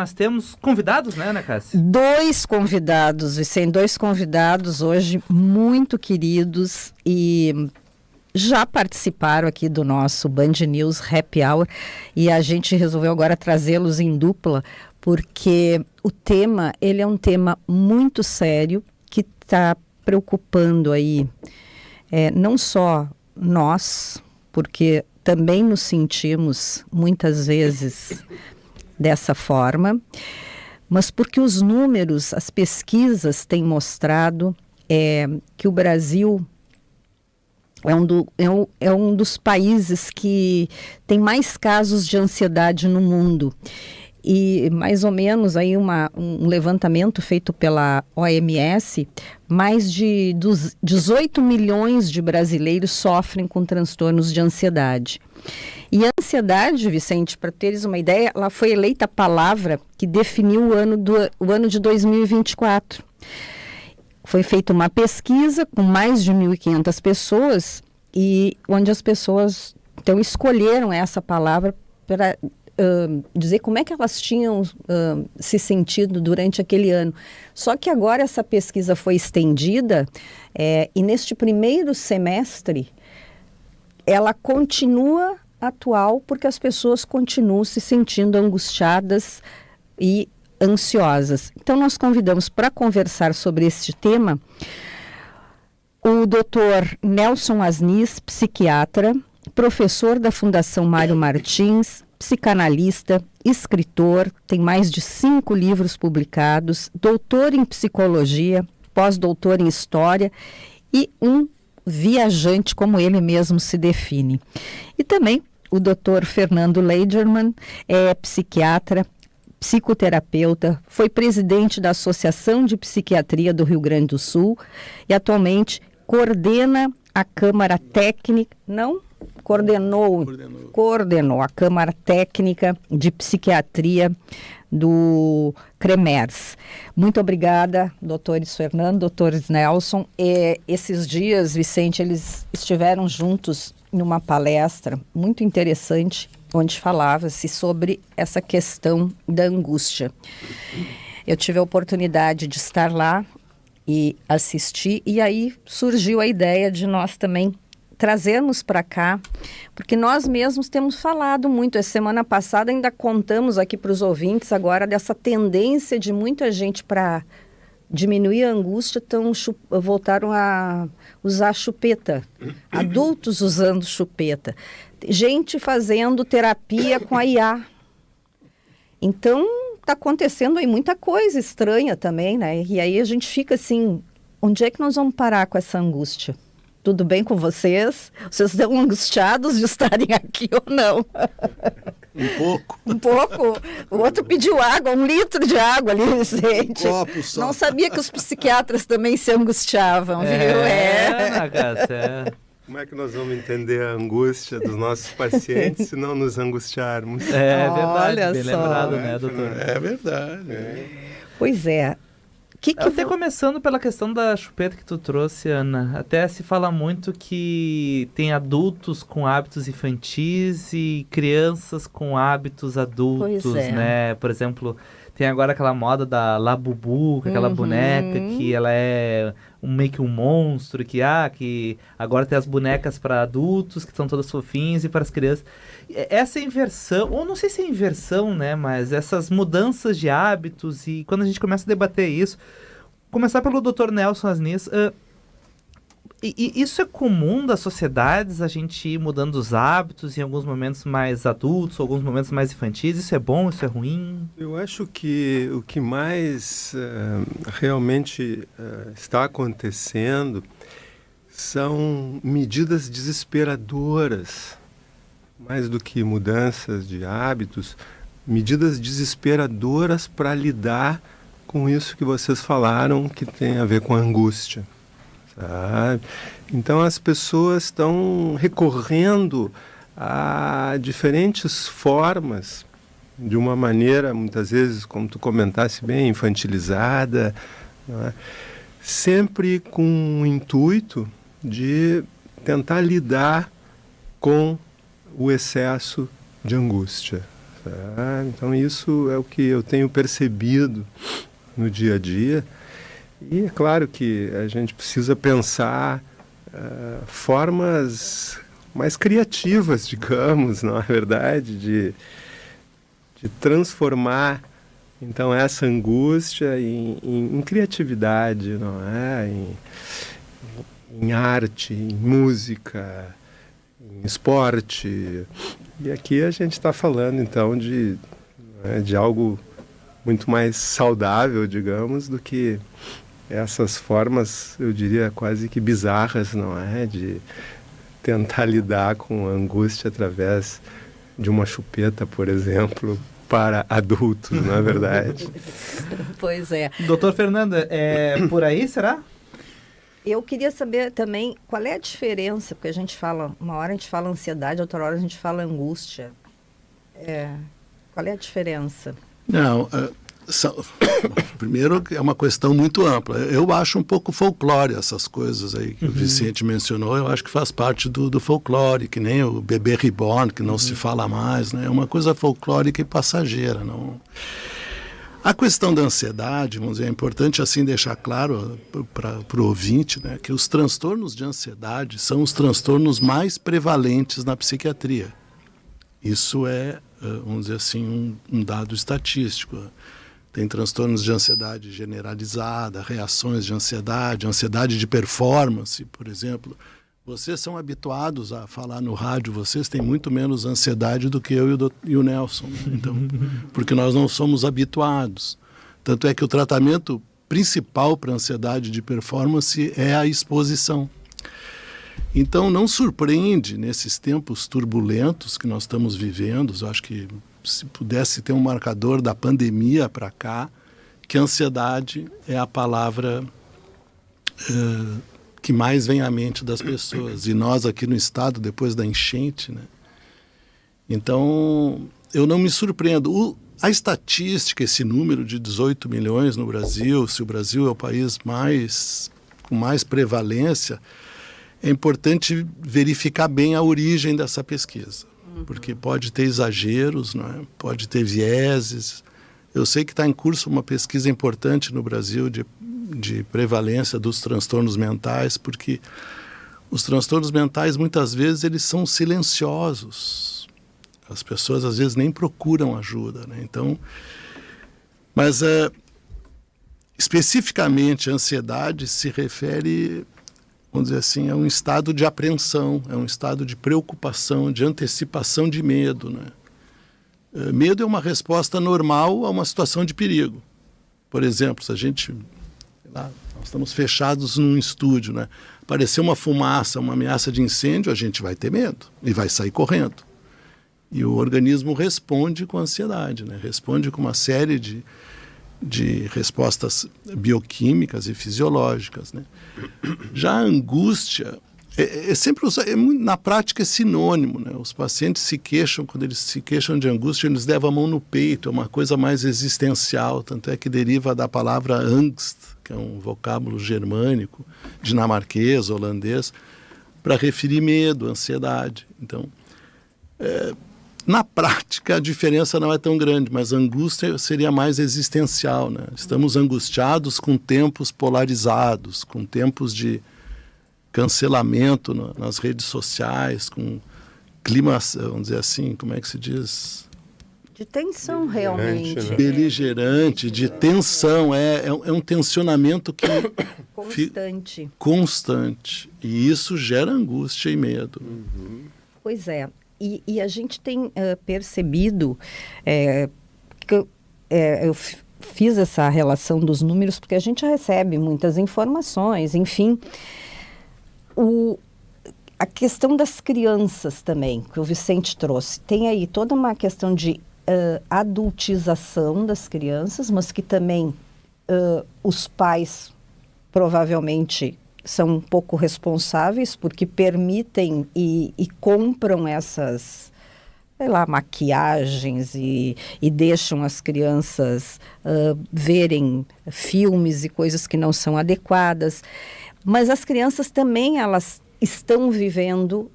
Nós temos convidados, né, Cássia? Dois convidados, Vicente, dois convidados hoje muito queridos e já participaram aqui do nosso Band News Happy Hour e a gente resolveu agora trazê-los em dupla porque o tema, ele é um tema muito sério que está preocupando aí não só nós, porque também nos sentimos muitas vezes dessa forma, mas porque os números, as pesquisas têm mostrado que o Brasil é um dos países que tem mais casos de ansiedade no mundo. E mais ou menos aí um levantamento feito pela OMS, mais de 18 milhões de brasileiros sofrem com transtornos de ansiedade. E a ansiedade, Vicente, para teres uma ideia, ela foi eleita a palavra que definiu o ano de 2024. Foi feita uma pesquisa com mais de 1.500 pessoas, e onde as pessoas então escolheram essa palavra para dizer como é que elas tinham se sentido durante aquele ano. Só que agora essa pesquisa foi estendida e neste primeiro semestre ela continua atual porque as pessoas continuam se sentindo angustiadas e ansiosas. Então nós convidamos para conversar sobre este tema o Dr. Nelson Asnis, psiquiatra, professor da Fundação Mário Martins, psicanalista, escritor, tem mais de 5 livros publicados, doutor em psicologia, pós-doutor em história e um viajante, como ele mesmo se define. E também o Dr. Fernando Leiderman é psiquiatra, psicoterapeuta, foi presidente da Associação de Psiquiatria do Rio Grande do Sul e atualmente coordena a Câmara Técnica, coordenou a Câmara Técnica de Psiquiatria do CREMERS. Muito obrigada, doutores Fernando, doutores Nelson. Esses dias, Vicente, eles estiveram juntos numa palestra muito interessante, onde falava-se sobre essa questão da angústia. Eu tive a oportunidade de estar lá e assistir, e aí surgiu a ideia de nós também trazermos para cá, porque nós mesmos temos falado muito. Essa semana passada ainda contamos aqui para os ouvintes agora dessa tendência de muita gente para diminuir a angústia, então voltaram a usar chupeta, adultos usando chupeta, gente fazendo terapia com a IA. Então está acontecendo aí muita coisa estranha também, né? E aí a gente fica assim, onde é que nós vamos parar com essa angústia? Tudo bem com vocês? Vocês estão angustiados de estarem aqui ou não? Um pouco. Um pouco? O outro pediu água, 1 litro de água ali, Vicente. Um copo só. Não sabia que os psiquiatras também se angustiavam, viu? Como é que nós vamos entender a angústia dos nossos pacientes se não nos angustiarmos? É verdade, Olha bem só. lembrado, né, doutor? É verdade. Pois é. Até começando pela questão da chupeta que tu trouxe, Ana, até se fala muito que tem adultos com hábitos infantis e crianças com hábitos adultos, né? Por exemplo, tem agora aquela moda da Labubu, aquela boneca que ela é meio que um monstro, que agora tem as bonecas para adultos, que são todas fofinhas, e para as crianças. Essa inversão, ou não sei se é inversão, né, mas essas mudanças de hábitos, e quando a gente começa a debater isso, começar pelo Dr. Nelson Asnis, isso é comum das sociedades, a gente ir mudando os hábitos em alguns momentos mais adultos, alguns momentos mais infantis? Isso é bom, isso é ruim? Eu acho que o que mais realmente está acontecendo são medidas desesperadoras, mais do que mudanças de hábitos, medidas desesperadoras para lidar com isso que vocês falaram, que tem a ver com a angústia. Sabe? Então as pessoas estão recorrendo a diferentes formas, de uma maneira, muitas vezes, como tu comentasse bem, infantilizada, não é? Sempre com o intuito de tentar lidar com o excesso de angústia. Tá? Então isso é o que eu tenho percebido no dia a dia. E é claro que a gente precisa pensar formas mais criativas, digamos, não é verdade? De transformar, então, essa angústia em criatividade, não é? Em arte, em música, em esporte. E aqui a gente está falando, então, de algo muito mais saudável, digamos, do que essas formas, eu diria, quase que bizarras, não é? De tentar lidar com a angústia através de uma chupeta, por exemplo, para adultos, não é verdade? Pois é. Doutor Fernanda, por aí, será? Eu queria saber também qual é a diferença, porque a gente fala, uma hora a gente fala ansiedade, outra hora a gente fala angústia. Qual é a diferença? Não, primeiro é uma questão muito ampla. Eu acho um pouco folclore essas coisas aí que o Vicente mencionou, eu acho que faz parte do folclore, que nem o bebê reborn, que não se fala mais, né? É uma coisa folclórica e passageira, não... A questão da ansiedade, vamos dizer, é importante assim deixar claro para o ouvinte, né, que os transtornos de ansiedade são os transtornos mais prevalentes na psiquiatria. Isso é, vamos dizer assim, um dado estatístico. Tem transtornos de ansiedade generalizada, reações de ansiedade de performance, por exemplo. Vocês são habituados a falar no rádio, vocês têm muito menos ansiedade do que eu e o Nelson. Né? Então, porque nós não somos habituados. Tanto é que o tratamento principal para a ansiedade de performance é a exposição. Então, não surpreende, nesses tempos turbulentos que nós estamos vivendo, eu acho que se pudesse ter um marcador da pandemia para cá, que a ansiedade é a palavra que mais vem à mente das pessoas. E nós aqui no estado, depois da enchente, né? Então, eu não me surpreendo. A estatística, esse número de 18 milhões no Brasil, se o Brasil é o país com mais prevalência, é importante verificar bem a origem dessa pesquisa. Porque pode ter exageros, não é? Pode ter vieses. Eu sei que está em curso uma pesquisa importante no Brasil de prevalência dos transtornos mentais, porque os transtornos mentais, muitas vezes, eles são silenciosos. As pessoas, às vezes, nem procuram ajuda, né? Então, mas, especificamente, a ansiedade se refere, vamos dizer assim, a um estado de apreensão, é um estado de preocupação, de antecipação de medo, né? Medo é uma resposta normal a uma situação de perigo. Por exemplo, se a gente... nós estamos fechados num estúdio, né? Apareceu uma fumaça, uma ameaça de incêndio, a gente vai ter medo e vai sair correndo. E o organismo responde com ansiedade, né? Responde com uma série de respostas bioquímicas e fisiológicas, né? Já a angústia na prática é sinônimo, né? Os pacientes se queixam, quando eles se queixam de angústia, eles levam a mão no peito, é uma coisa mais existencial, tanto é que deriva da palavra angst, que é um vocábulo germânico, dinamarquês, holandês, para referir medo, ansiedade. Então, na prática, a diferença não é tão grande, mas a angústia seria mais existencial, né? Estamos angustiados com tempos polarizados, com tempos de cancelamento nas redes sociais, com clima, vamos dizer assim, como é que se diz? De tensão, realmente. Né? Beligerante, de tensão, é um tensionamento que... Constante. Constante. E isso gera angústia e medo. Pois é. E a gente tem percebido que eu fiz essa relação dos números porque a gente recebe muitas informações, enfim. A questão das crianças também, que o Vicente trouxe. Tem aí toda uma questão de adultização das crianças, mas que também os pais provavelmente são um pouco responsáveis porque permitem e compram essas, sei lá, maquiagens e deixam as crianças verem filmes e coisas que não são adequadas. Mas as crianças também, elas estão vivendo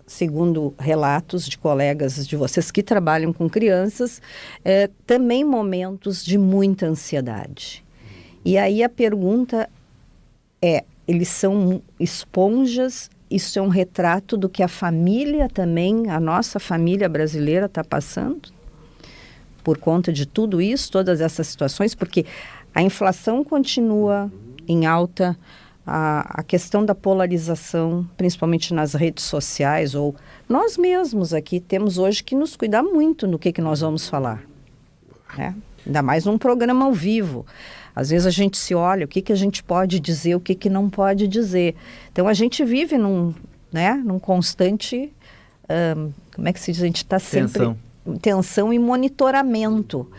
segundo relatos de colegas de vocês que trabalham com crianças, também momentos de muita ansiedade. E aí a pergunta é, eles são esponjas, isso é um retrato do que a família também, a nossa família brasileira está passando? Por conta de tudo isso, todas essas situações, porque a inflação continua em alta, a questão da polarização, principalmente nas redes sociais, ou nós mesmos aqui temos hoje que nos cuidar muito no que nós vamos falar, né? Ainda mais num programa ao vivo. Às vezes a gente se olha, o que a gente pode dizer, o que não pode dizer. Então a gente vive num constante, como é que se diz? A gente está sempre... Tensão e monitoramento.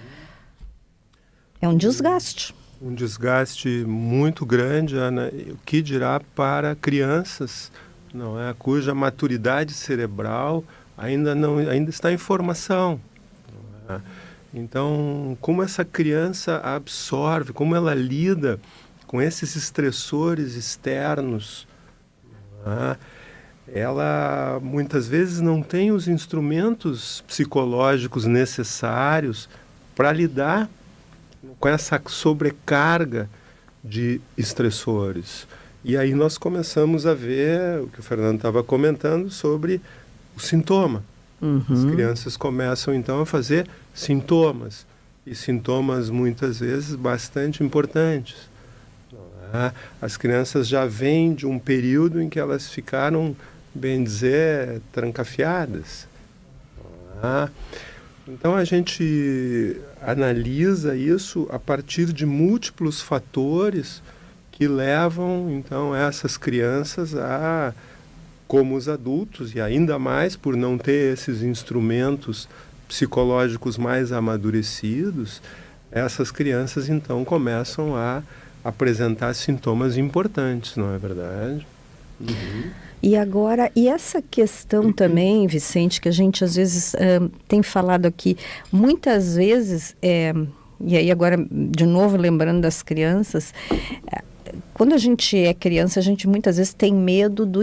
É um desgaste. Um desgaste muito grande, Ana, o que dirá para crianças, não é, cuja maturidade cerebral ainda está em formação. Não é? Então, como essa criança absorve, como ela lida com esses estressores externos, não é? Ela muitas vezes não tem os instrumentos psicológicos necessários para lidar com essa sobrecarga de estressores. E aí nós começamos a ver o que o Fernando estava comentando sobre o sintoma. As crianças começam então a fazer sintomas, e sintomas muitas vezes bastante importantes. As crianças já vêm de um período em que elas ficaram, bem dizer, trancafiadas. Então a gente analisa isso a partir de múltiplos fatores que levam então essas crianças a, como os adultos, e ainda mais por não ter esses instrumentos psicológicos mais amadurecidos, essas crianças então começam a apresentar sintomas importantes, não é verdade? E agora, e essa questão também, Vicente, que a gente às vezes tem falado aqui, muitas vezes, e aí agora de novo lembrando das crianças, quando a gente é criança, a gente muitas vezes tem medo do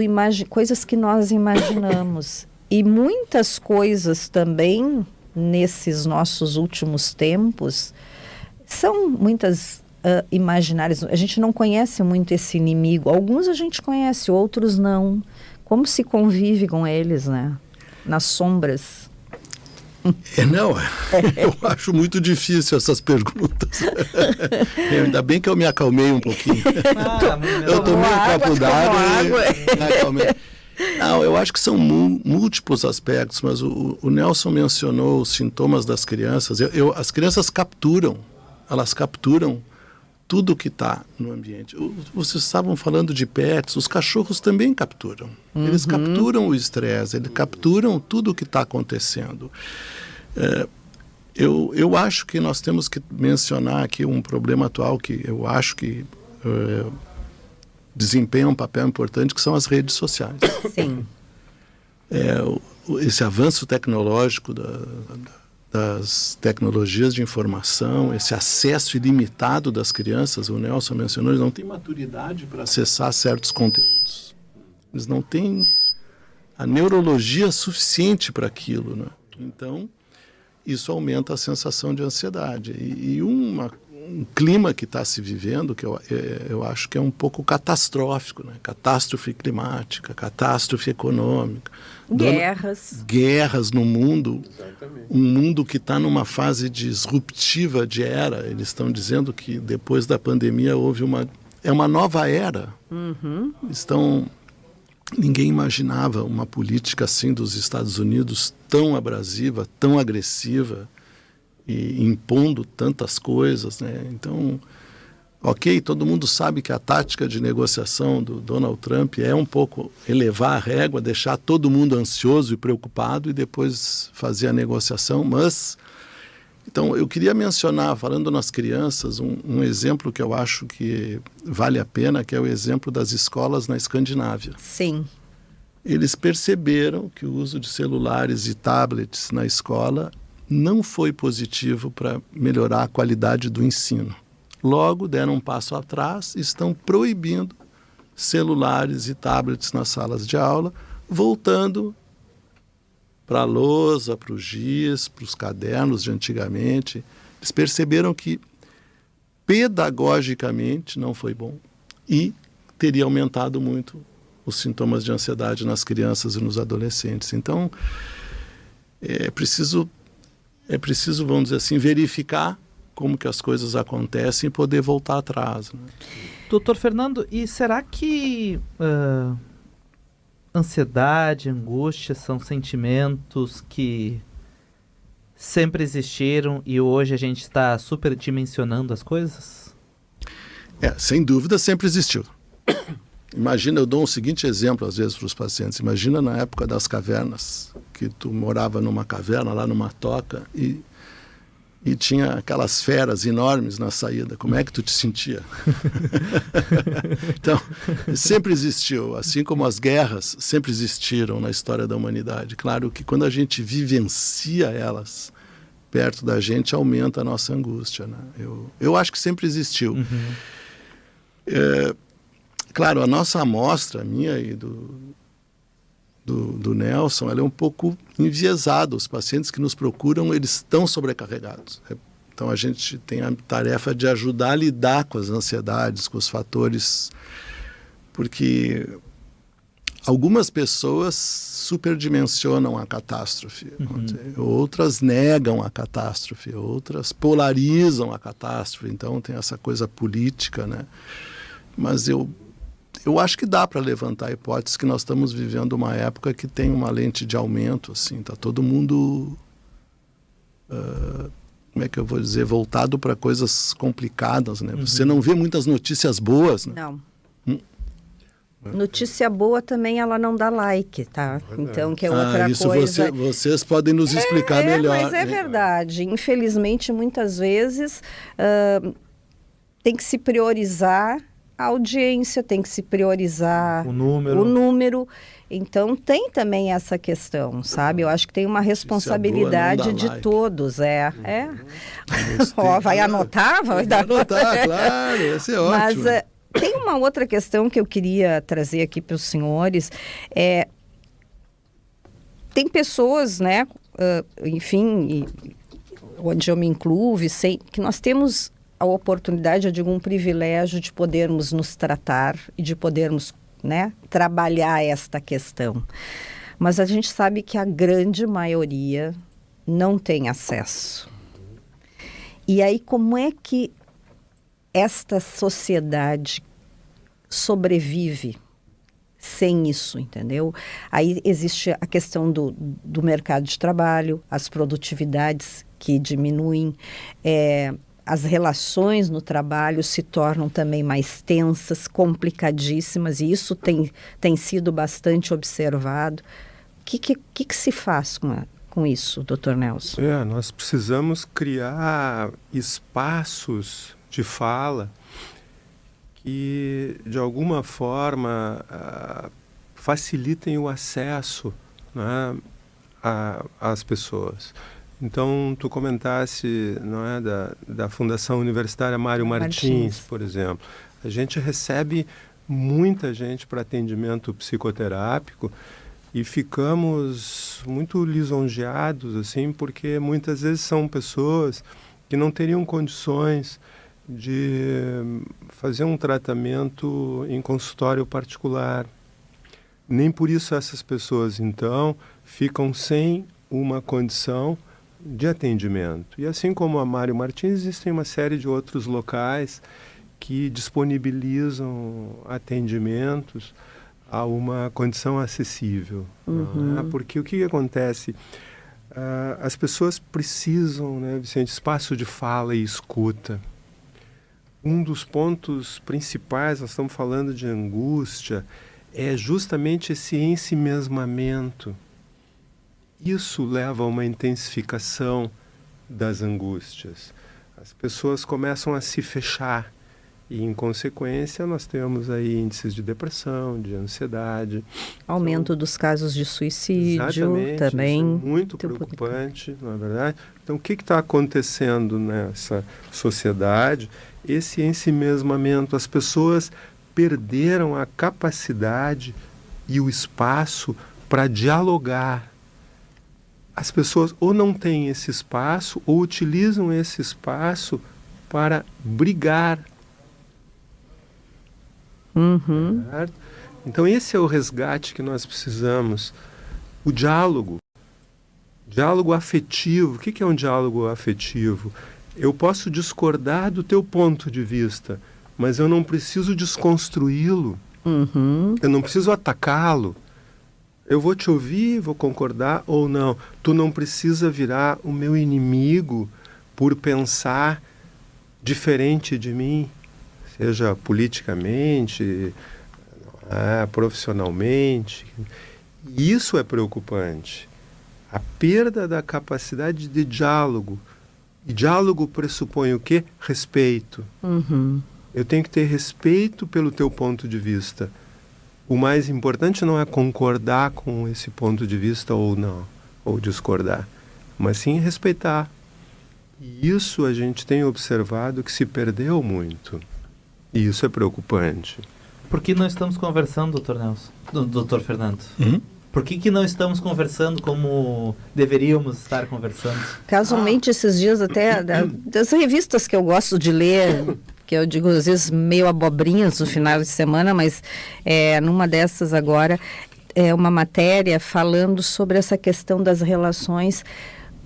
coisas que nós imaginamos. E muitas coisas também, nesses nossos últimos tempos, são muitas imaginárias. A gente não conhece muito esse inimigo. Alguns a gente conhece, outros não. Como se convive com eles, né? Nas sombras. Eu acho muito difícil essas perguntas. Ainda bem que eu me acalmei um pouquinho. Eu tomei um copo d'água e me acalmei. Não, eu acho que são múltiplos aspectos, mas o Nelson mencionou os sintomas das crianças. As crianças elas capturam tudo que está no ambiente. Vocês estavam falando de pets, os cachorros também capturam. Eles capturam o estresse, eles capturam tudo o que está acontecendo. Eu acho que nós temos que mencionar aqui um problema atual que eu acho que desempenha um papel importante, que são as redes sociais. Sim. Esse avanço tecnológico das tecnologias de informação, esse acesso ilimitado das crianças, o Nelson mencionou, eles não têm maturidade para acessar certos conteúdos. Eles não têm a neurologia suficiente para aquilo, né? Então, isso aumenta a sensação de ansiedade. E um clima que está se vivendo, que eu acho que é um pouco catastrófico, né? Catástrofe climática, catástrofe econômica. Guerras no mundo. Exatamente. Um mundo que está numa fase disruptiva de era. Eles estão dizendo que depois da pandemia houve uma nova era. Ninguém imaginava uma política assim dos Estados Unidos tão abrasiva, tão agressiva, e impondo tantas coisas, né? Então, ok, todo mundo sabe que a tática de negociação do Donald Trump é um pouco elevar a régua, deixar todo mundo ansioso e preocupado e depois fazer a negociação, mas... Então, eu queria mencionar, falando nas crianças, um exemplo que eu acho que vale a pena, que é o exemplo das escolas na Escandinávia. Sim. Eles perceberam que o uso de celulares e tablets na escola não foi positivo para melhorar a qualidade do ensino. Logo, deram um passo atrás e estão proibindo celulares e tablets nas salas de aula, voltando para a lousa, para o giz, para os cadernos de antigamente. Eles perceberam que pedagogicamente não foi bom e teria aumentado muito os sintomas de ansiedade nas crianças e nos adolescentes. Então, é preciso, vamos dizer assim, verificar como que as coisas acontecem e poder voltar atrás, né? Doutor Fernando, e será que ansiedade, angústia são sentimentos que sempre existiram e hoje a gente está superdimensionando as coisas? Sem dúvida sempre existiu. Imagina, eu dou um seguinte exemplo às vezes para os pacientes. Imagina na época das cavernas, que tu morava numa caverna, lá numa toca, e tinha aquelas feras enormes na saída. Como é que tu te sentia? Então, sempre existiu. Assim como as guerras sempre existiram na história da humanidade. Claro que quando a gente vivencia elas perto da gente, aumenta a nossa angústia, né? Eu acho que sempre existiu. Claro, a nossa amostra, a minha e do Nelson, ela é um pouco enviesada. Os pacientes que nos procuram, eles estão sobrecarregados. Então, a gente tem a tarefa de ajudar a lidar com as ansiedades, com os fatores, porque algumas pessoas superdimensionam a catástrofe, outras negam a catástrofe, outras polarizam a catástrofe. Então, tem essa coisa política, né? Mas eu acho que dá para levantar a hipótese que nós estamos vivendo uma época que tem uma lente de aumento, assim, tá todo mundo, como é que eu vou dizer, voltado para coisas complicadas, né? Você não vê muitas notícias boas, né? Não. Notícia boa também ela não dá like, tá? Então, que é outra isso coisa. Vocês podem nos explicar melhor. Mas é verdade. Infelizmente, muitas vezes tem que se priorizar a audiência, tem que se priorizar o número. Então, tem também essa questão, sabe? Eu acho que tem uma responsabilidade de like. Todos, vai anotar? Vai anotar, claro, vai ser ótimo. Mas tem uma outra questão que eu queria trazer aqui para os senhores. Tem pessoas, né, enfim, onde eu me incluo, que nós temos a oportunidade, eu digo, um privilégio de podermos nos tratar e de podermos, né, trabalhar esta questão. Mas a gente sabe que a grande maioria não tem acesso. E aí, como é que esta sociedade sobrevive sem isso, entendeu? Aí existe a questão do mercado de trabalho, as produtividades que diminuem, as relações no trabalho se tornam também mais tensas, complicadíssimas, e isso tem sido bastante observado. O que se faz com isso, doutor Nelson? Nós precisamos criar espaços de fala que, de alguma forma, facilitem o acesso, né, às pessoas. Então, tu comentasse, não é, da Fundação Universitária Mário Martins, por exemplo. A gente recebe muita gente para atendimento psicoterápico e ficamos muito lisonjeados, assim, porque muitas vezes são pessoas que não teriam condições de fazer um tratamento em consultório particular. Nem por isso essas pessoas, então, ficam sem uma condição de atendimento. E assim como a Mário Martins, existem uma série de outros locais que disponibilizam atendimentos a uma condição acessível. Né? Porque o que acontece? As pessoas precisam, né, Vicente, espaço de fala e escuta. Um dos pontos principais, nós estamos falando de angústia, é justamente esse ensimesmamento. Isso leva a uma intensificação das angústias. As pessoas começam a se fechar e, em consequência, nós temos aí índices de depressão, de ansiedade. Aumento dos casos de suicídio também. Isso é muito preocupante, não é verdade? Então, o que está acontecendo nessa sociedade? Esse ensimesmamento. As pessoas perderam a capacidade e o espaço para dialogar. as pessoas ou não têm esse espaço ou utilizam esse espaço para brigar. Certo? Então esse é o resgate que nós precisamos. O diálogo. Diálogo afetivo. O que é um diálogo afetivo? Eu posso discordar do teu ponto de vista, mas eu não preciso desconstruí-lo. Eu não preciso atacá-lo. Eu vou te ouvir, vou concordar ou não. Tu não precisa virar o meu inimigo por pensar diferente de mim, seja politicamente, profissionalmente. E isso é preocupante. A perda da capacidade de diálogo. E diálogo pressupõe o quê? Respeito. Eu tenho que ter respeito pelo teu ponto de vista. O mais importante não é concordar com esse ponto de vista ou não, ou discordar, mas sim respeitar. E isso a gente tem observado que se perdeu muito. E isso é preocupante. Por que não estamos conversando, doutor Nelson? Doutor Fernando? Por que não estamos conversando como deveríamos estar conversando? Casualmente, esses dias até, das revistas que eu gosto de ler, que eu digo às vezes meio abobrinhas no final de semana, mas numa dessas agora, é uma matéria falando sobre essa questão das relações,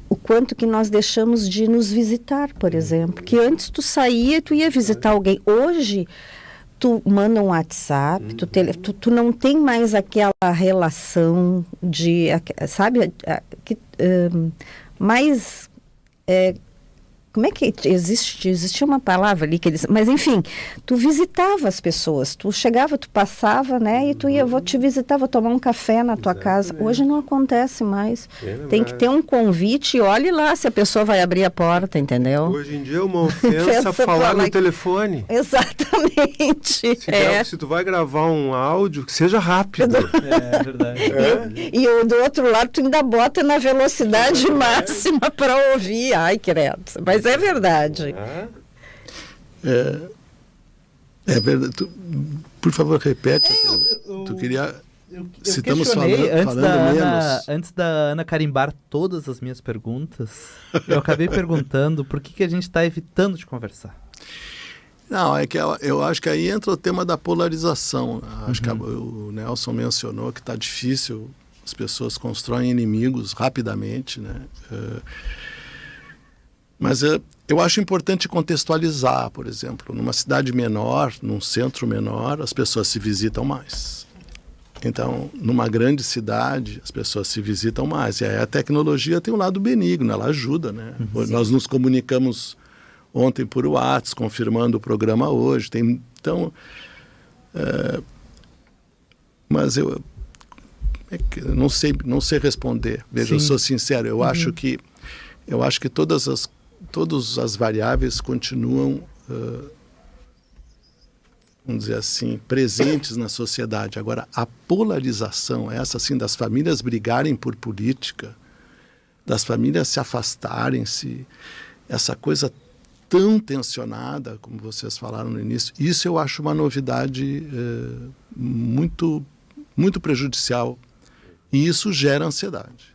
o quanto que nós deixamos de nos visitar, por exemplo. Que antes tu saía e tu ia visitar alguém. Hoje, tu manda um WhatsApp, tu não tem mais aquela relação de, sabe, mais... como é que existia uma palavra ali que eles, mas enfim, tu visitava as pessoas, tu chegava, tu passava, né, e tu ia, vou te visitar, vou tomar um café na tua casa. Hoje não acontece mais. Tem que ter um convite e olhe lá se a pessoa vai abrir a porta, entendeu? Hoje em dia é uma ofensa falar no telefone. Exatamente. Se tu vai gravar um áudio, que seja rápido. É verdade. E o do outro lado tu ainda bota na velocidade máxima para ouvir. Ai, credo. Mas é verdade. É verdade. Por favor, repete. Tu queria... Se estamos falando menos... Antes da Ana carimbar todas as minhas perguntas, eu acabei perguntando por que a gente está evitando de conversar. Não, é que eu acho que aí entra o tema da polarização. Acho que o Nelson mencionou que está difícil, as pessoas constroem inimigos rapidamente, né? Mas eu acho importante contextualizar, por exemplo, numa cidade menor, num centro menor, as pessoas se visitam mais. Então, numa grande cidade, as pessoas se visitam mais. E aí a tecnologia tem um lado benigno, ela ajuda, né? Nós nos comunicamos ontem por WhatsApp, confirmando o programa hoje. Então, mas eu não sei responder. Veja, eu sou sincero, eu acho que todas as variáveis continuam, vamos dizer assim, presentes na sociedade. Agora, a polarização, essa assim, das famílias brigarem por política, das famílias se afastarem, essa coisa tão tensionada, como vocês falaram no início, isso eu acho uma novidade muito, muito prejudicial. E isso gera ansiedade.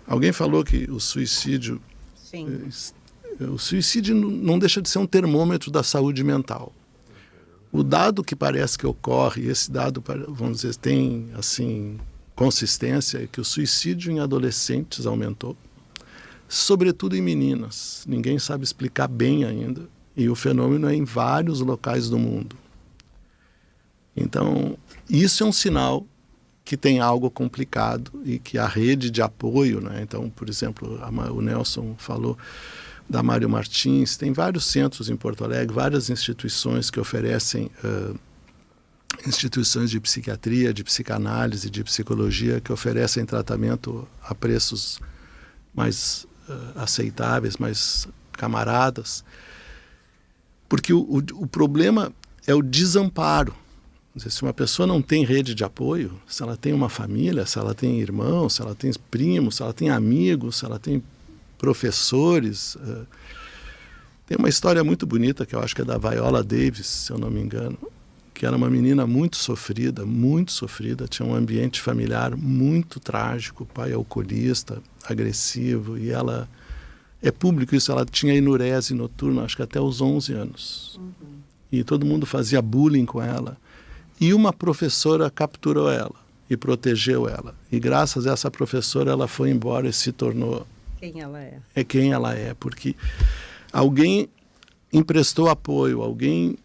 Alguém falou que o suicídio... Sim. O suicídio não deixa de ser um termômetro da saúde mental. O dado que parece que ocorre, esse dado, vamos dizer, tem assim, consistência, é que o suicídio em adolescentes aumentou, sobretudo em meninas. Ninguém sabe explicar bem ainda. E o fenômeno é em vários locais do mundo. Então, isso é um sinal que tem algo complicado e que a rede de apoio, né? Então, por exemplo, o Nelson falou da Mário Martins, tem vários centros em Porto Alegre, várias instituições que oferecem, instituições de psiquiatria, de psicanálise, de psicologia, que oferecem tratamento a preços mais aceitáveis, mais camaradas, porque o problema é o desamparo. Se uma pessoa não tem rede de apoio, se ela tem uma família, se ela tem irmãos, se ela tem primos, se ela tem amigos, se ela tem professores. Tem uma história muito bonita que eu acho que é da Viola Davis, se eu não me engano, que era uma menina muito sofrida, tinha um ambiente familiar muito trágico, o pai alcoolista, agressivo, e ela, é público isso, ela tinha enurese noturna, acho que até os 11 anos. E todo mundo fazia bullying com ela. E uma professora capturou ela e protegeu ela. E graças a essa professora ela foi embora e se tornou... Quem ela é. É quem ela é, porque alguém emprestou apoio, alguém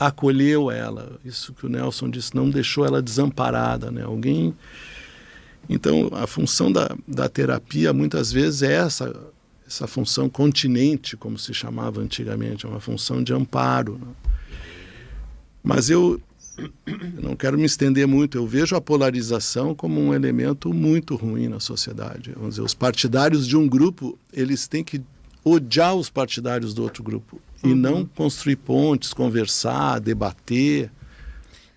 acolheu ela. Isso que o Nelson disse, não deixou ela desamparada, né? Alguém... Então, a função da terapia, muitas vezes, é essa função continente, como se chamava antigamente, é uma função de amparo, né? Mas eu não quero me estender muito, eu vejo a polarização como um elemento muito ruim na sociedade. Vamos dizer, os partidários de um grupo, eles têm que odiar os partidários do outro grupo e não construir pontes, conversar, debater.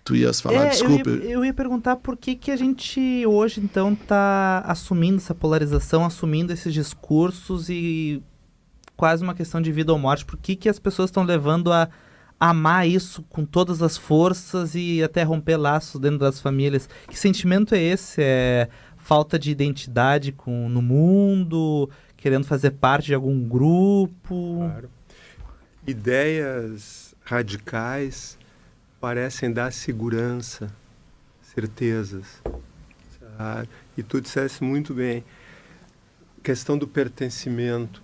Tu ias falar, desculpa. Eu ia perguntar por que a gente hoje, então, está assumindo essa polarização, assumindo esses discursos e quase uma questão de vida ou morte. Por que as pessoas estão levando a amar isso com todas as forças e até romper laços dentro das famílias? Que sentimento é esse? É falta de identidade no mundo, querendo fazer parte de algum grupo? Claro. Ideias radicais parecem dar segurança, certezas. Sabe? E tu disseste muito bem, questão do pertencimento.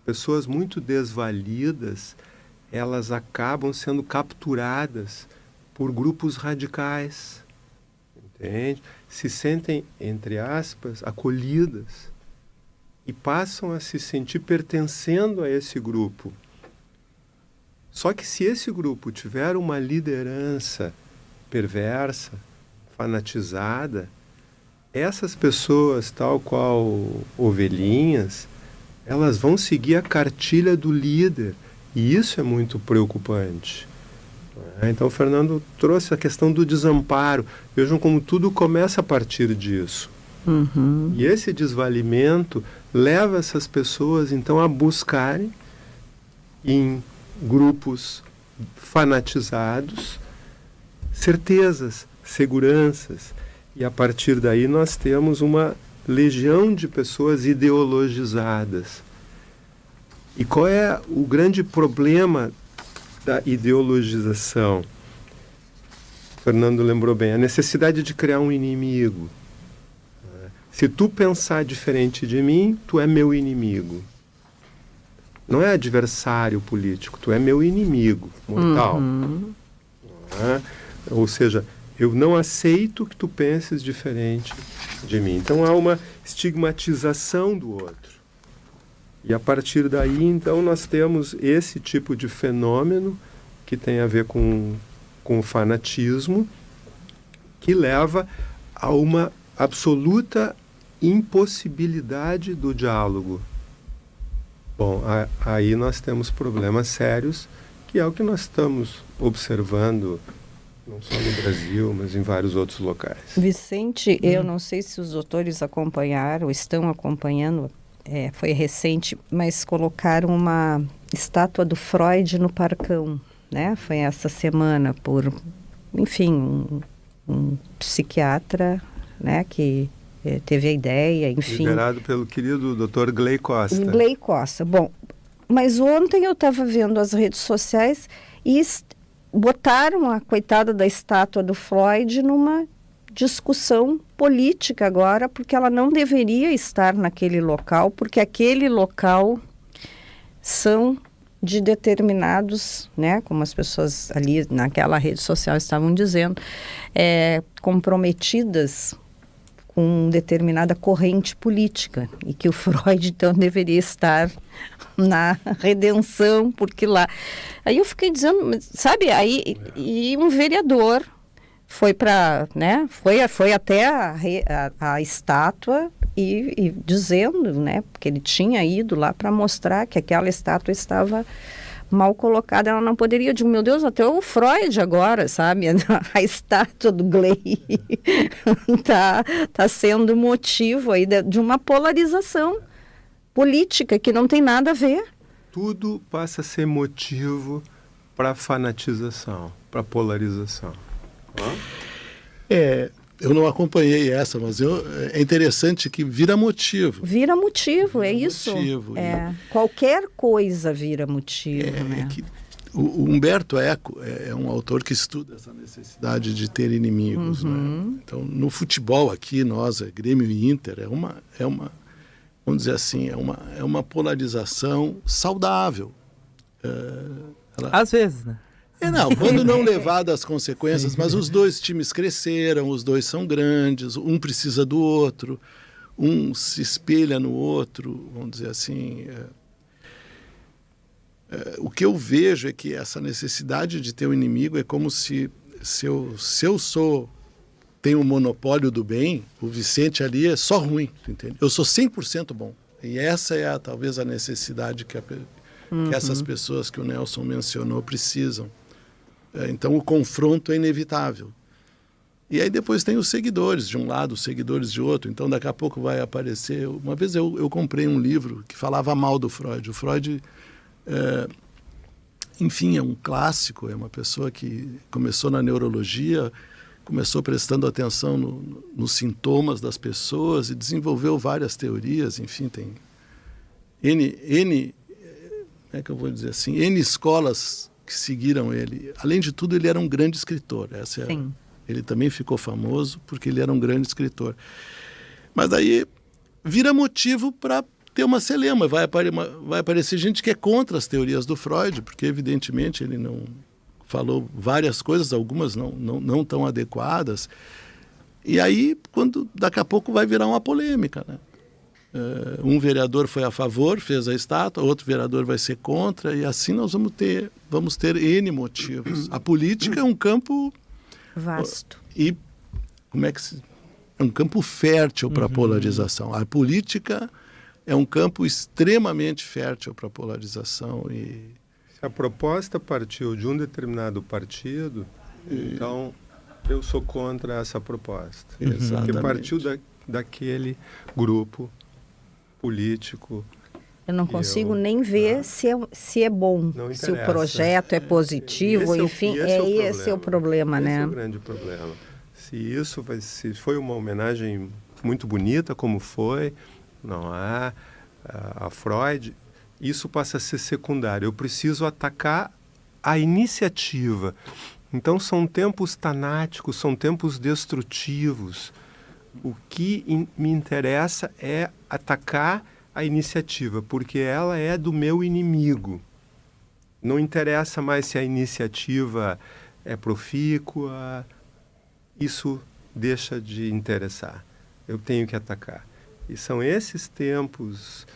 Pessoas muito desvalidas, elas acabam sendo capturadas por grupos radicais, entende? Se sentem, entre aspas, acolhidas e passam a se sentir pertencendo a esse grupo. Só que se esse grupo tiver uma liderança perversa, fanatizada, essas pessoas, tal qual ovelhinhas, elas vão seguir a cartilha do líder. E isso é muito preocupante. Então, o Fernando trouxe a questão do desamparo. Vejam como tudo começa a partir disso. E esse desvalimento leva essas pessoas, então, a buscarem em grupos fanatizados certezas, seguranças. E, a partir daí, nós temos uma legião de pessoas ideologizadas. E qual é o grande problema da ideologização? Fernando lembrou bem, a necessidade de criar um inimigo. Se tu pensar diferente de mim, tu é meu inimigo. Não é adversário político, tu é meu inimigo mortal. Ou seja, eu não aceito que tu penses diferente de mim. Então há uma estigmatização do outro. E a partir daí, então, nós temos esse tipo de fenômeno que tem a ver com o fanatismo, que leva a uma absoluta impossibilidade do diálogo. Bom, aí nós temos problemas sérios, que é o que nós estamos observando, não só no Brasil, mas em vários outros locais. Vicente, eu não sei se os doutores acompanharam, estão acompanhando, foi recente, mas colocaram uma estátua do Freud no Parcão, né? Foi essa semana por, enfim, um psiquiatra, né, que teve a ideia, enfim. Liderado pelo querido Dr. Gley Costa. Gley Costa. Bom, mas ontem eu estava vendo as redes sociais e botaram a coitada da estátua do Freud numa discussão política agora, porque ela não deveria estar naquele local, porque aquele local são de determinados, né, como as pessoas ali naquela rede social estavam dizendo, comprometidas com determinada corrente política, e que o Freud, então, deveria estar na redenção, porque lá... Aí eu fiquei dizendo, sabe, aí e um vereador foi para, né, foi até a estátua e dizendo, né, porque ele tinha ido lá para mostrar que aquela estátua estava mal colocada, ela não poderia, eu digo, meu Deus, até o Freud agora, sabe, a estátua do Gley tá sendo motivo aí de uma polarização política que não tem nada a ver. Tudo passa a ser motivo para a fanatização, para a polarização. Eu não acompanhei essa, mas é interessante que vira motivo. Vira motivo, é isso. Motivo, Qualquer coisa vira motivo, né? O Humberto Eco é um autor que estuda essa necessidade de ter inimigos. Né? Então, no futebol aqui, nós, Grêmio e Inter, é uma vamos dizer assim, é uma polarização saudável. Às vezes, né? Não, quando não levado às consequências, mas os dois times cresceram, os dois são grandes, um precisa do outro, um se espelha no outro, vamos dizer assim. O que eu vejo é que essa necessidade de ter um inimigo é como se eu tenho um monopólio do bem, o Vicente ali é só ruim, entende? Eu sou 100% bom. E essa é talvez a necessidade que essas pessoas que o Nelson mencionou precisam. Então o confronto é inevitável. E aí depois tem os seguidores de um lado, os seguidores de outro. Então daqui a pouco vai aparecer... Uma vez eu comprei um livro que falava mal do Freud. O Freud, enfim, é um clássico, é uma pessoa que começou na neurologia, começou prestando atenção nos sintomas das pessoas e desenvolveu várias teorias. Enfim, tem N escolas que seguiram ele. Além de tudo, ele era um grande escritor. Ele também ficou famoso porque ele era um grande escritor. Mas aí vira motivo para ter uma celeuma. Vai aparecer gente que é contra as teorias do Freud, porque evidentemente ele não falou várias coisas, algumas não tão adequadas. E aí, daqui a pouco vai virar uma polêmica, né? Um vereador foi a favor, fez a estátua, outro vereador vai ser contra, e assim nós vamos ter N motivos. A política é um campo vasto. E é um campo fértil para a polarização. A política é um campo extremamente fértil para a polarização. Se a proposta partiu de um determinado partido, então eu sou contra essa proposta. Exatamente. Porque partiu daquele grupo político. Eu não consigo nem ver se é bom, se o projeto é positivo, enfim, esse é o problema, né? Esse é o grande problema. Se foi uma homenagem muito bonita, como foi, não é, a Freud, isso passa a ser secundário. Eu preciso atacar a iniciativa. Então são tempos tanáticos, são tempos destrutivos. O que me interessa é atacar a iniciativa, porque ela é do meu inimigo. Não interessa mais se a iniciativa é profícua, isso deixa de interessar. Eu tenho que atacar. E são esses tempos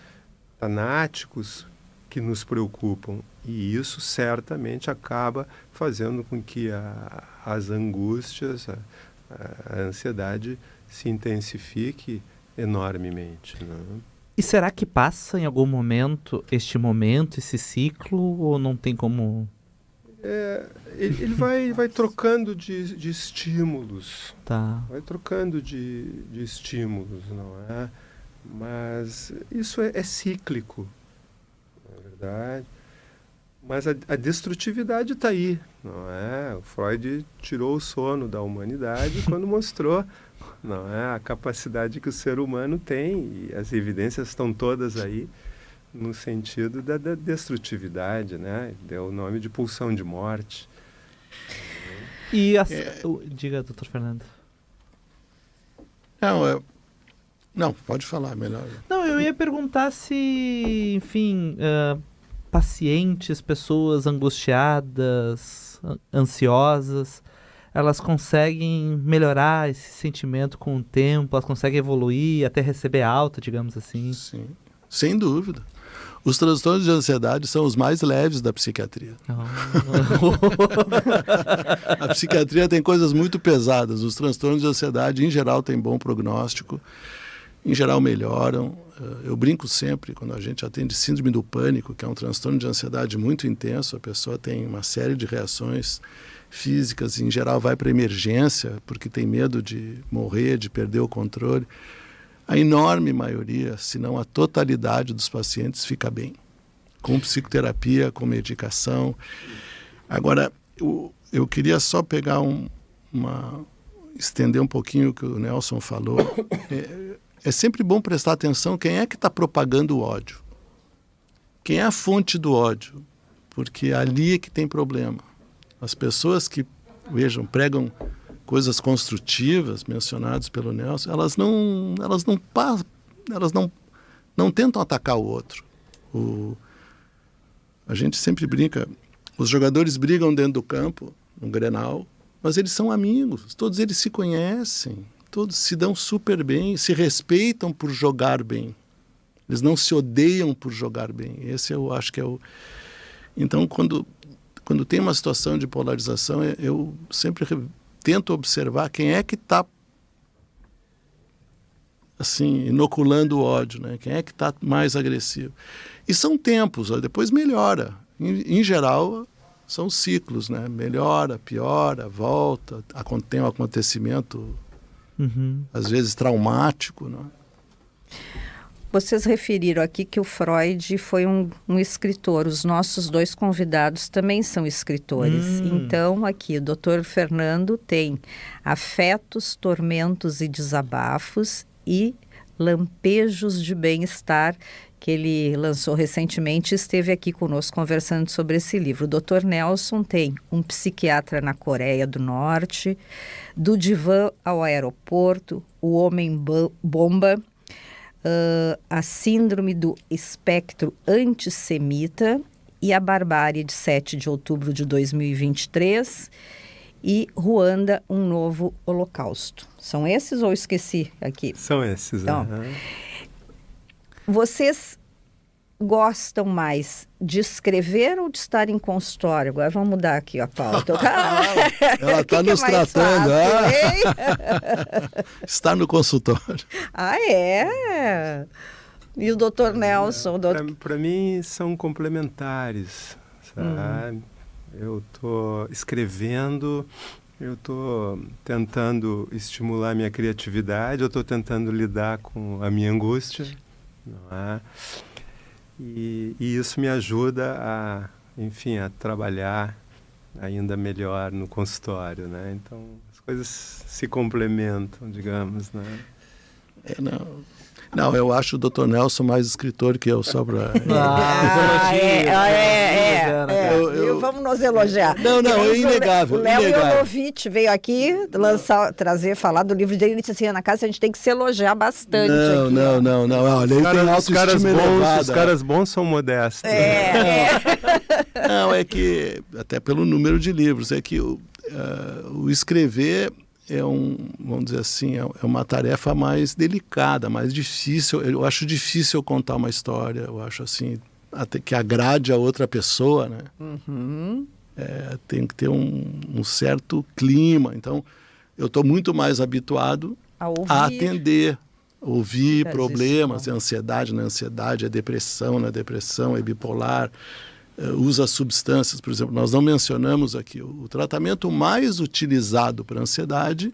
tanáticos que nos preocupam. E isso certamente acaba fazendo com que as angústias, a ansiedade se intensifique enormemente, né? E será que passa em algum momento, esse ciclo, ou não tem como... Ele vai trocando de estímulos. Tá. Vai trocando de estímulos, não é? Mas isso é cíclico, na verdade. Mas a destrutividade está aí, não é? O Freud tirou o sono da humanidade quando mostrou, não é, a capacidade que o ser humano tem, e as evidências estão todas aí no sentido da destrutividade, né? Deu o nome de pulsão de morte. E diga, doutor Fernando. Não, pode falar melhor. Não, eu ia perguntar se, enfim, pacientes, pessoas angustiadas, ansiosas, elas conseguem melhorar esse sentimento com o tempo, elas conseguem evoluir, até receber alta, digamos assim. Sim, sem dúvida. Os transtornos de ansiedade são os mais leves da psiquiatria. A psiquiatria tem coisas muito pesadas. Os transtornos de ansiedade, em geral, têm bom prognóstico, em geral melhoram. Eu brinco sempre, quando a gente atende síndrome do pânico, que é um transtorno de ansiedade muito intenso, a pessoa tem uma série de reações físicas, em geral vai para emergência, porque tem medo de morrer, de perder o controle. A enorme maioria, se não a totalidade dos pacientes, fica bem. Com psicoterapia, com medicação. Agora, eu queria só pegar estender um pouquinho o que o Nelson falou. É sempre bom prestar atenção quem é que está propagando o ódio. Quem é a fonte do ódio? Porque ali é que tem problema. As pessoas que, vejam, pregam coisas construtivas mencionadas pelo Nelson, elas não tentam atacar o outro. A gente sempre brinca, os jogadores brigam dentro do campo, no Grenal, mas eles são amigos, todos eles se conhecem, todos se dão super bem, se respeitam por jogar bem. Eles não se odeiam por jogar bem. Esse eu acho que é o... Então, quando tem uma situação de polarização, eu sempre tento observar quem é que está assim, inoculando o ódio, né? Quem é que está mais agressivo. E são tempos, depois melhora. Em geral, são ciclos, né? Melhora, piora, volta, tem um acontecimento, às vezes, traumático, né? Vocês referiram aqui que o Freud foi um escritor. Os nossos 2 convidados também são escritores. Então, aqui, o Dr. Fernando tem Afetos, Tormentos e Desabafos e Lampejos de Bem-Estar, que ele lançou recentemente e esteve aqui conosco conversando sobre esse livro. O Dr. Nelson tem Um Psiquiatra na Coreia do Norte, Do Divã ao Aeroporto, O Homem-Bomba, A Síndrome do Espectro Antissemita e A Barbárie de 7 de outubro de 2023 e Ruanda, Um Novo Holocausto. São esses ou esqueci aqui? São esses. Então, vocês gostam mais de escrever ou de estar em consultório? Agora vamos mudar aqui a pauta. Ela está nos tratando. Está no consultório. Ah, é? E o doutor Nelson? Para mim, são complementares, sabe? Eu estou escrevendo, eu estou tentando estimular a minha criatividade, eu estou tentando lidar com a minha angústia, não é? E isso me ajuda enfim, a trabalhar ainda melhor no consultório, né? Então, as coisas se complementam, digamos, né? Não, eu acho o Dr. Nelson mais escritor que eu, só para... Vamos nos elogiar. Não, é inegável. O Léo Jovovich veio aqui falar do livro dele e disse assim, Ana Cássia, a gente tem que se elogiar bastante. Não. Olha, ele tem autoestima elevada. Os caras bons são modestos. Não, é que, até pelo número de livros, é que o escrever... vamos dizer assim, é uma tarefa mais delicada, mais difícil. Eu acho difícil contar uma história, eu acho assim, até que agrade a outra pessoa, né? Tem que ter um certo clima. Então, eu estou muito mais habituado a atender, ouvir problemas, é ansiedade, na ansiedade, é depressão, na depressão, é bipolar. Usa substâncias, por exemplo, nós não mencionamos aqui, o tratamento mais utilizado para ansiedade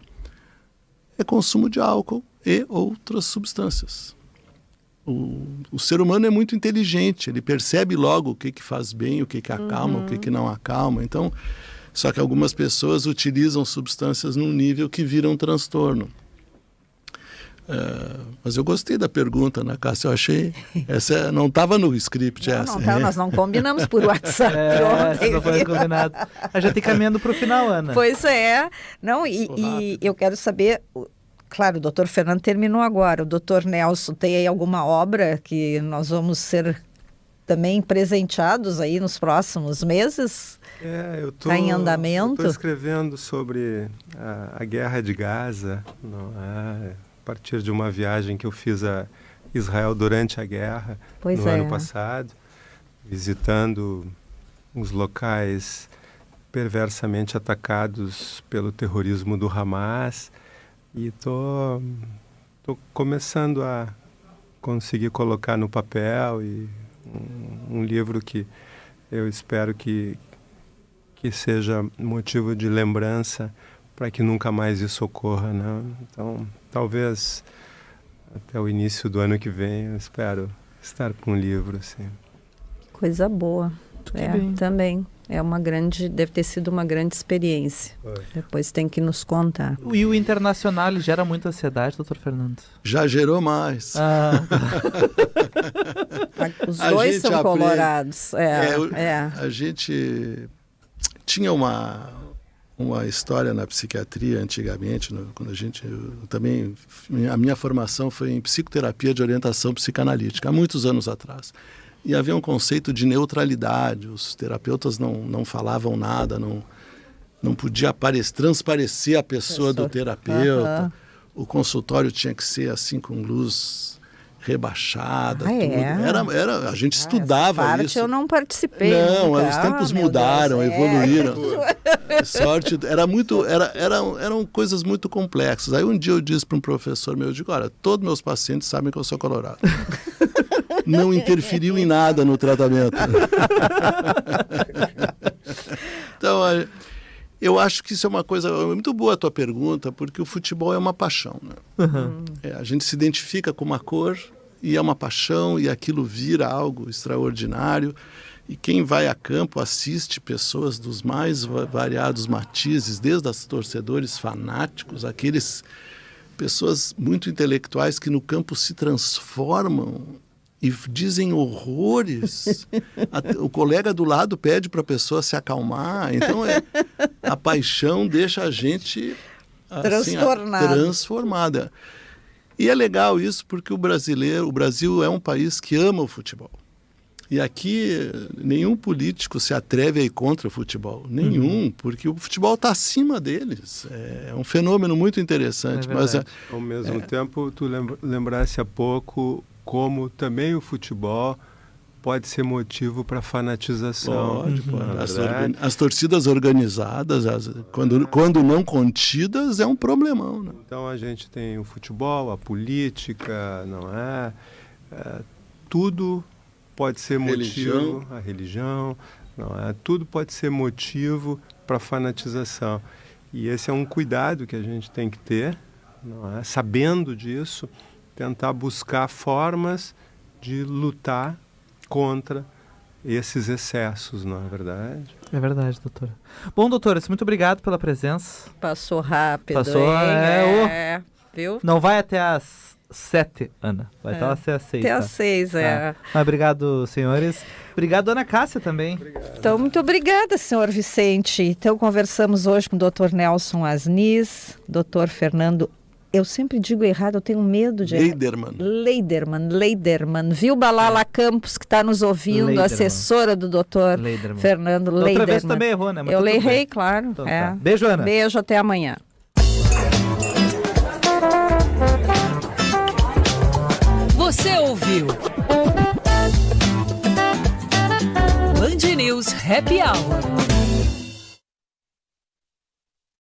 é consumo de álcool e outras substâncias. O ser humano é muito inteligente, ele percebe logo o que faz bem, o que acalma, o que não acalma. Então, só que algumas pessoas utilizam substâncias num nível que vira um transtorno. Mas eu gostei da pergunta, Ana Cássia, eu achei... Essa não estava no script, essa. Não, nós não combinamos por WhatsApp. Não foi combinado. A gente está caminhando para o final, Ana. Pois é. Não, e eu quero saber... Claro, o doutor Fernando terminou agora. O doutor Nelson, tem aí alguma obra que nós vamos ser também presenteados aí nos próximos meses? Eu estou em andamento? Estou escrevendo sobre a guerra de Gaza, não é? A partir de uma viagem que eu fiz a Israel durante a guerra, no ano passado, visitando os locais perversamente atacados pelo terrorismo do Hamas, e estou começando a conseguir colocar no papel e um livro que eu espero que seja motivo de lembrança para que nunca mais isso ocorra, né? Então, talvez até o início do ano que vem eu espero estar com um livro, assim. Coisa boa. Também. Deve ter sido uma grande experiência. Depois tem que nos contar. E o internacional ele gera muita ansiedade, doutor Fernando? Já gerou mais. Os dois são colorados. A gente tinha uma história na psiquiatria antigamente, quando a minha formação foi em psicoterapia de orientação psicanalítica, há muitos anos atrás. E havia um conceito de neutralidade, os terapeutas não falavam nada, não podia transparecer a pessoa do terapeuta. O consultório tinha que ser assim com luz rebaixada. A gente estudava isso. Eu não participei. Não, os tempos mudaram, evoluíram. Sorte, eram coisas muito complexas. Aí um dia eu disse para um professor meu, eu digo, olha, todos meus pacientes sabem que eu sou colorado. Não interferiu em nada no tratamento. Então, eu acho que isso é uma coisa muito boa a tua pergunta, porque o futebol é uma paixão, né? A gente se identifica com uma cor e é uma paixão e aquilo vira algo extraordinário. E quem vai a campo assiste pessoas dos mais variados matizes, desde os torcedores fanáticos, pessoas muito intelectuais que no campo se transformam e dizem horrores. O colega do lado pede para a pessoa se acalmar. Então, a paixão deixa a gente assim, transformada. E é legal isso porque o Brasil é um país que ama o futebol. E aqui nenhum político se atreve a ir contra o futebol. Nenhum, porque o futebol está acima deles. É um fenômeno muito interessante. Ao mesmo tempo, tu lembrasse há pouco como também o futebol pode ser motivo para fanatização. Pode. As torcidas organizadas, quando não contidas, é um problemão. Né? Então a gente tem o futebol, a política, não é? Tudo pode ser motivo, a religião, não é? Tudo pode ser motivo para fanatização. E esse é um cuidado que a gente tem que ter, não é? Sabendo disso, tentar buscar formas de lutar contra esses excessos, não é verdade? É verdade, doutora. Bom, doutora, muito obrigado pela presença. Passou rápido, viu? Não vai até às 7, Ana. Vai até às 6. Até às 6, Mas obrigado, senhores. Obrigado, Ana Cássia, também. Obrigado. Então, muito obrigada, senhor Vicente. Então, conversamos hoje com o Dr. Nelson Asnis, Dr. Fernando. Eu sempre digo errado, eu tenho medo de Leiderman. Viu, Balala Campos, que está nos ouvindo, Leiderman. Assessora do doutor Fernando Leiderman. Outra vez também errou, né? Mas eu errei, bem. Claro. Então, tá. Beijo, Ana. Beijo, até amanhã. Você ouviu Band News Happy Hour.